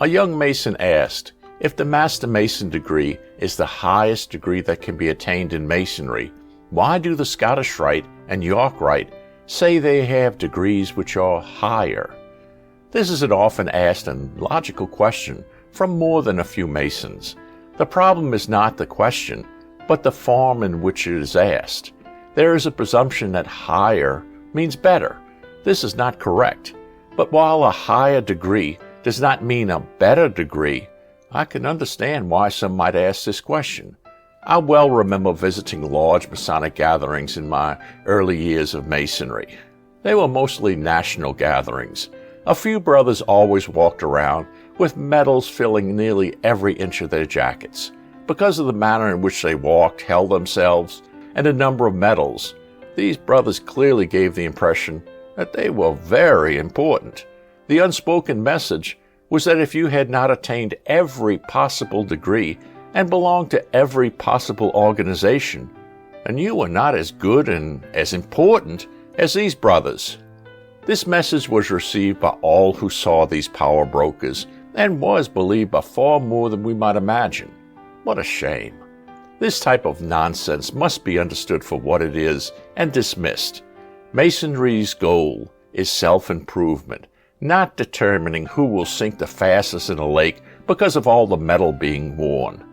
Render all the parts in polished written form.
A young Mason asked, if the Master Mason degree is the highest degree that can be attained in Masonry, why do the Scottish Rite and York Rite say they have degrees which are higher? This is an often asked and logical question from more than a few Masons. The problem is not the question, but the form in which it is asked. There is a presumption that higher means better. This is not correct. But while a higher degree does not mean a better degree, I can understand why some might ask this question. I well remember visiting large Masonic gatherings in my early years of Masonry. They were mostly national gatherings. A few brothers always walked around with medals filling nearly every inch of their jackets. Because of the manner in which they walked, held themselves, and the number of medals, these brothers clearly gave the impression that they were very important. The unspoken message was that if you had not attained every possible degree and belonged to every possible organization, then you were not as good and as important as these brothers. This message was received by all who saw these power brokers and was believed by far more than we might imagine. What a shame. This type of nonsense must be understood for what it is and dismissed. Masonry's goal is self-improvement, not determining who will sink the fastest in a lake because of all the metal being worn.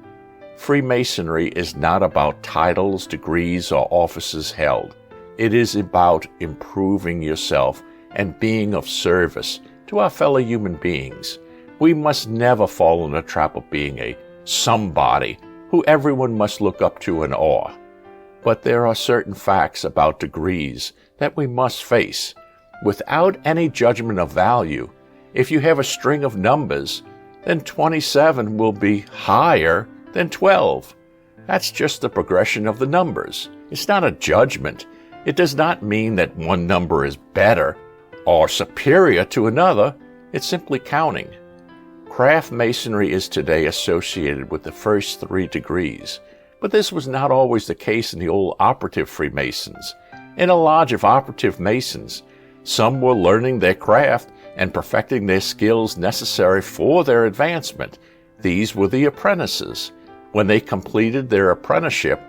Freemasonry is not about titles, degrees, or offices held. It is about improving yourself and being of service to our fellow human beings. We must never fall in the trap of being a somebody who everyone must look up to in awe. But there are certain facts about degrees that we must face. Without any judgment of value, if you have a string of numbers, then 27 will be higher than 12. That's just the progression of the numbers. It's not a judgment. It does not mean that one number is better or superior to another. It's simply counting. Craft Masonry is today associated with the first 3 degrees, but this was not always the case in the old operative Freemasons. In a lodge of operative Masons, some were learning their craft and perfecting their skills necessary for their advancement. These were the apprentices. When they completed their apprenticeship,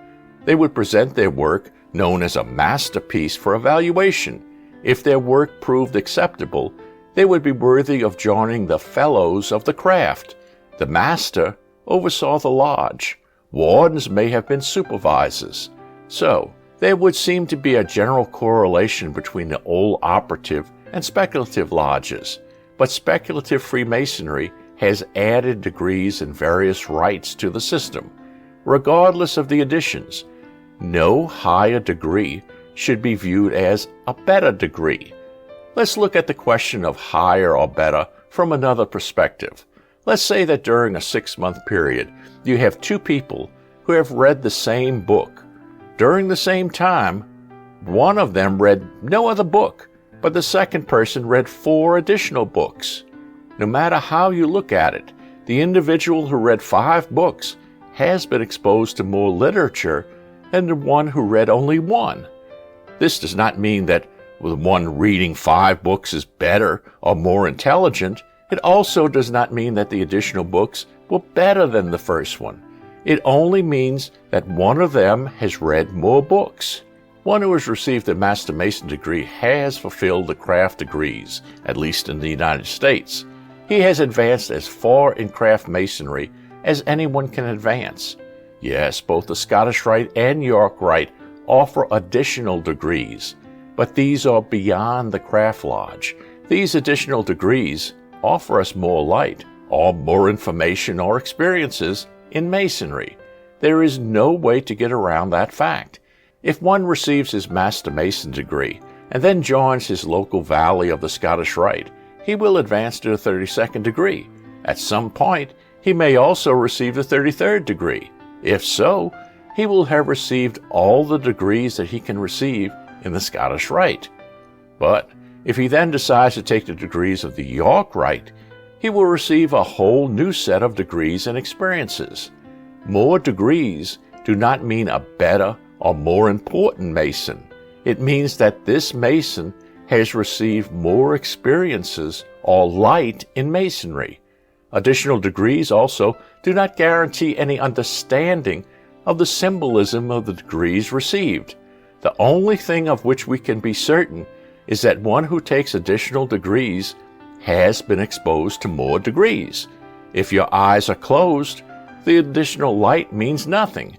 they would present their work, known as a masterpiece, for evaluation. If their work proved acceptable, they would be worthy of joining the fellows of the craft. The master oversaw the lodge. Wardens may have been supervisors. So, there would seem to be a general correlation between the old operative and speculative lodges, but speculative Freemasonry has added degrees and various rites to the system. Regardless of the additions, no higher degree should be viewed as a better degree. Let's look at the question of higher or better from another perspective. Let's say that during a 6-month period, you have 2 people who have read the same book. During the same time, one of them read no other book, but the second person read 4 additional books. No matter how you look at it, the individual who read 5 books has been exposed to more literature than the one who read only 1. This does not mean that the one reading 5 books is better or more intelligent. It also does not mean that the additional books were better than the first one. It only means that one of them has read more books. One who has received a Master Mason degree has fulfilled the craft degrees, at least in the United States. He has advanced as far in craft Masonry as anyone can advance. Yes, both the Scottish Rite and York Rite offer additional degrees, but these are beyond the craft lodge. These additional degrees offer us more light, or more information or experiences in Masonry. There is no way to get around that fact. If one receives his Master Mason degree and then joins his local valley of the Scottish Rite, he will advance to the 32nd degree. At some point, he may also receive the 33rd degree. If so, he will have received all the degrees that he can receive in the Scottish Rite. But if he then decides to take the degrees of the York Rite, he will receive a whole new set of degrees and experiences. More degrees do not mean a better or more important Mason. It means that this Mason has received more experiences or light in Masonry. Additional degrees also do not guarantee any understanding of the symbolism of the degrees received. The only thing of which we can be certain is that one who takes additional degrees has been exposed to more degrees. If your eyes are closed, the additional light means nothing.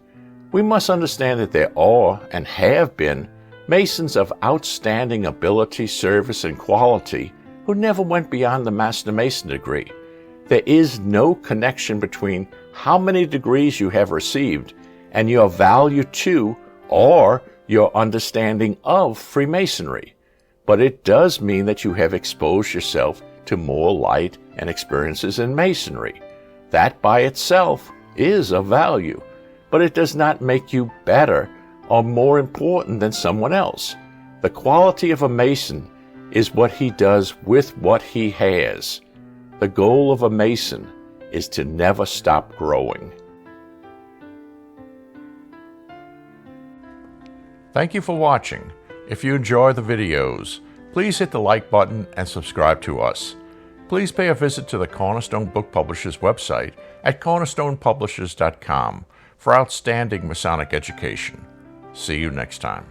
We must understand that there are, and have been, Masons of outstanding ability, service, and quality who never went beyond the Master Mason degree. There is no connection between how many degrees you have received and your value to or your understanding of Freemasonry. But it does mean that you have exposed yourself to more light and experiences in Masonry. That by itself is of value, but it does not make you better or more important than someone else. The quality of a Mason is what he does with what he has. The goal of a Mason is to never stop growing. Thank you for watching. If you enjoy the videos, please hit the like button and subscribe to us. Please pay a visit to the Cornerstone Book Publishers website at cornerstonepublishers.com for outstanding Masonic education. See you next time.